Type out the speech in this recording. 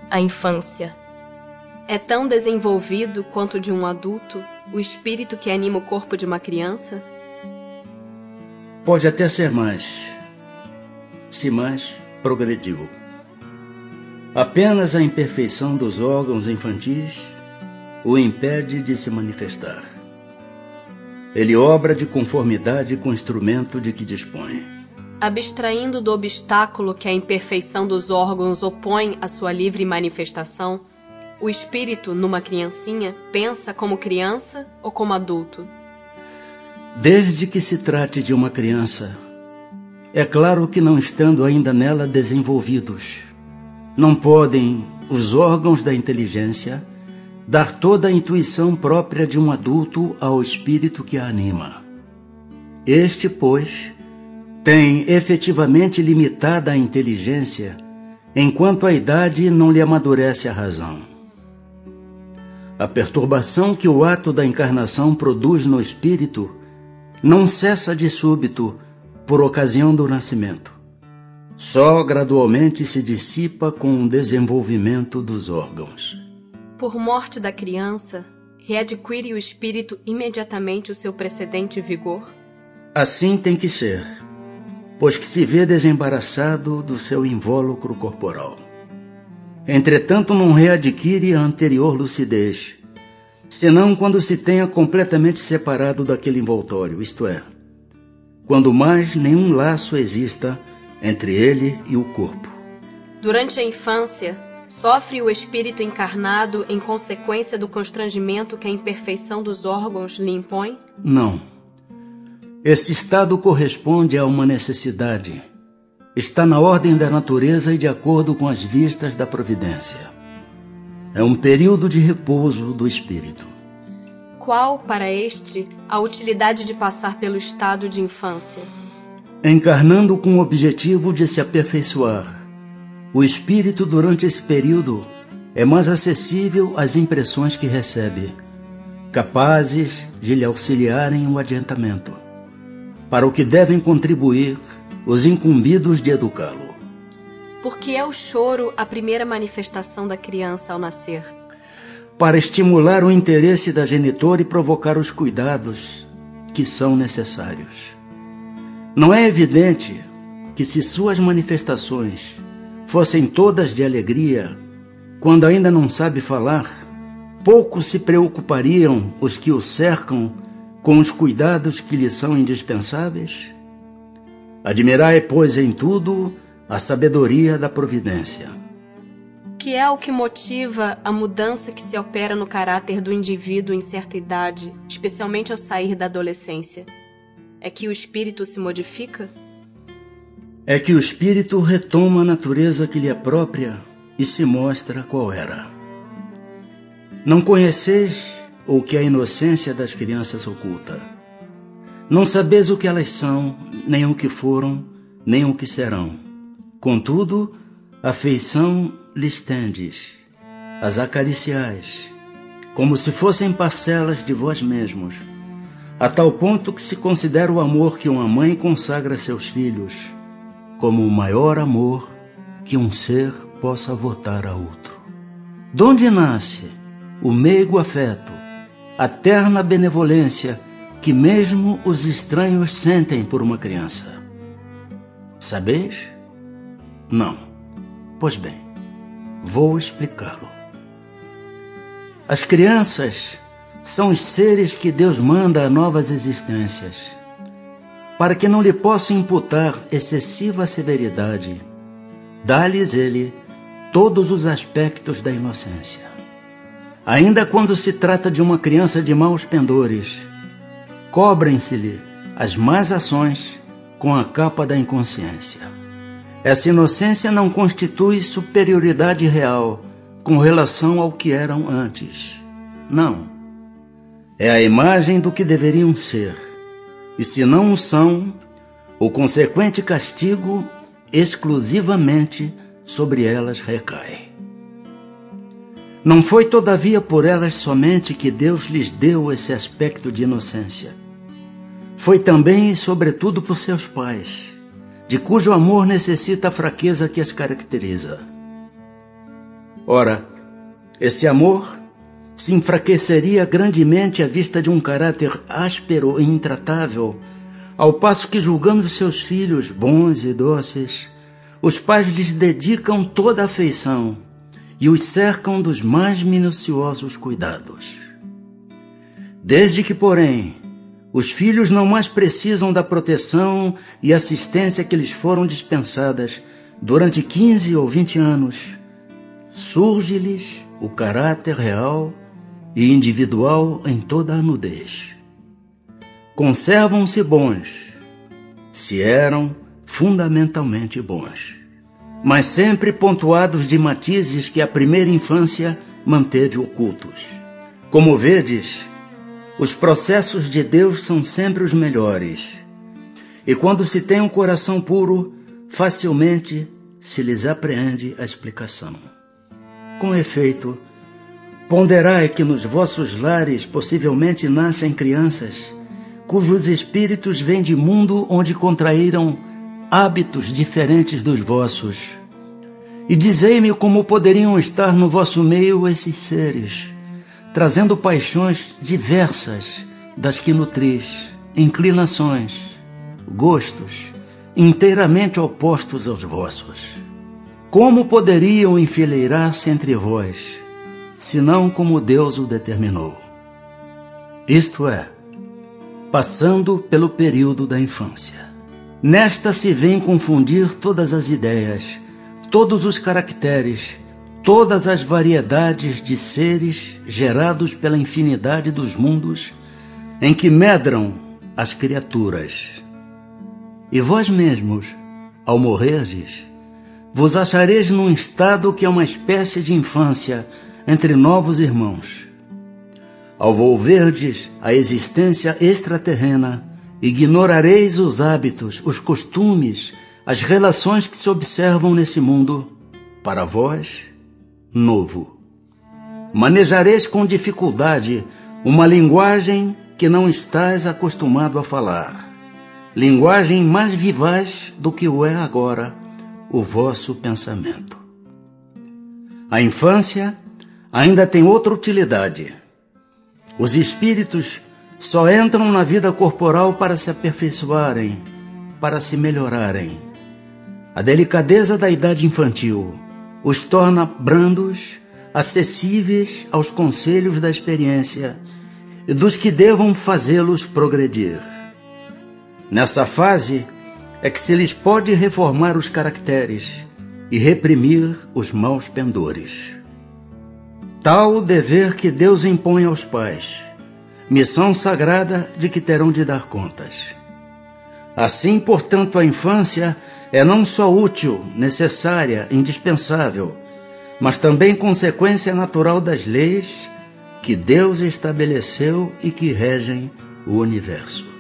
a infância. É tão desenvolvido quanto de um adulto o espírito que anima o corpo de uma criança? Pode até ser mais, se mais, progredivo. Apenas a imperfeição dos órgãos infantis o impede de se manifestar. Ele obra de conformidade com o instrumento de que dispõe. Abstraindo do obstáculo que a imperfeição dos órgãos opõe à sua livre manifestação, o espírito, numa criancinha, pensa como criança ou como adulto? Desde que se trate de uma criança, é claro que não estando ainda nela desenvolvidos, não podem os órgãos da inteligência dar toda a intuição própria de um adulto ao espírito que a anima. Este, pois, tem efetivamente limitada a inteligência, enquanto a idade não lhe amadurece a razão. A perturbação que o ato da encarnação produz no espírito não cessa de súbito por ocasião do nascimento. Só gradualmente se dissipa com o desenvolvimento dos órgãos. Por morte da criança, readquire o espírito imediatamente o seu precedente vigor? Assim tem que ser, pois que se vê desembaraçado do seu invólucro corporal. Entretanto, não readquire a anterior lucidez, senão quando se tenha completamente separado daquele envoltório, isto é, quando mais nenhum laço exista entre ele e o corpo. Durante a infância, sofre o espírito encarnado em consequência do constrangimento que a imperfeição dos órgãos lhe impõe? Não. Esse estado corresponde a uma necessidade. Está na ordem da natureza e de acordo com as vistas da providência. É um período de repouso do espírito. Qual, para este, a utilidade de passar pelo estado de infância? Encarnando com o objetivo de se aperfeiçoar, o espírito durante esse período é mais acessível às impressões que recebe, capazes de lhe auxiliarem o adiantamento, para o que devem contribuir os incumbidos de educá-lo. Porque é o choro a primeira manifestação da criança ao nascer? Para estimular o interesse da genitora e provocar os cuidados que são necessários. Não é evidente que se suas manifestações fossem todas de alegria, quando ainda não sabe falar, pouco se preocupariam os que o cercam com os cuidados que lhe são indispensáveis? Admirai, pois, em tudo a sabedoria da providência. Que é o que motiva a mudança que se opera no caráter do indivíduo em certa idade, especialmente ao sair da adolescência? É que o espírito se modifica? É que o espírito retoma a natureza que lhe é própria e se mostra qual era. Não conheceis o que a inocência das crianças oculta. Não sabeis o que elas são, nem o que foram, nem o que serão. Contudo, a afeição lhes tendes, as acariciais, como se fossem parcelas de vós mesmos, a tal ponto que se considera o amor que uma mãe consagra a seus filhos como o maior amor que um ser possa votar a outro. Donde nasce o meigo afeto, a terna benevolência que mesmo os estranhos sentem por uma criança? Sabeis? Não. Pois bem, vou explicá-lo. As crianças são os seres que Deus manda a novas existências, para que não lhe possa imputar excessiva severidade. Dá-lhes ele todos os aspectos da inocência. Ainda quando se trata de uma criança de maus pendores, cobrem-se-lhe as más ações com a capa da inconsciência. Essa inocência não constitui superioridade real com relação ao que eram antes. Não. É a imagem do que deveriam ser. E se não o são, o consequente castigo exclusivamente sobre elas recai. Não foi, todavia, por elas somente que Deus lhes deu esse aspecto de inocência. Foi também e sobretudo por seus pais, de cujo amor necessita a fraqueza que as caracteriza. Ora, esse amor se enfraqueceria grandemente à vista de um caráter áspero e intratável, ao passo que, julgando seus filhos bons e doces, os pais lhes dedicam toda a afeição e os cercam dos mais minuciosos cuidados. Desde que, porém, os filhos não mais precisam da proteção e assistência que lhes foram dispensadas durante 15 ou 20 anos, surge-lhes o caráter real e individual em toda a nudez. Conservam-se bons, se eram fundamentalmente bons, mas sempre pontuados de matizes que a primeira infância manteve ocultos. Como vedes, os processos de Deus são sempre os melhores, e quando se tem um coração puro, facilmente se lhes apreende a explicação. Com efeito, ponderai que nos vossos lares possivelmente nascem crianças cujos espíritos vêm de mundo onde contraíram hábitos diferentes dos vossos. E dizei-me como poderiam estar no vosso meio esses seres, trazendo paixões diversas das que nutris, inclinações, gostos, inteiramente opostos aos vossos. Como poderiam enfileirar-se entre vós, senão como Deus o determinou? Isto é, passando pelo período da infância. Nesta se vêm confundir todas as ideias, todos os caracteres, todas as variedades de seres gerados pela infinidade dos mundos em que medram as criaturas. E vós mesmos, ao morrerdes, vos achareis num estado que é uma espécie de infância entre novos irmãos. Ao volverdes a existência extraterrena, ignorareis os hábitos, os costumes, as relações que se observam nesse mundo, para vós, novo. Manejareis com dificuldade uma linguagem que não estais acostumado a falar, linguagem mais vivaz do que o é agora o vosso pensamento. A infância ainda tem outra utilidade. Os espíritos só entram na vida corporal para se aperfeiçoarem, para se melhorarem. A delicadeza da idade infantil os torna brandos, acessíveis aos conselhos da experiência e dos que devam fazê-los progredir. Nessa fase é que se lhes pode reformar os caracteres e reprimir os maus pendores. Tal o dever que Deus impõe aos pais, missão sagrada de que terão de dar contas. Assim, portanto, a infância é não só útil, necessária, indispensável, mas também consequência natural das leis que Deus estabeleceu e que regem o universo.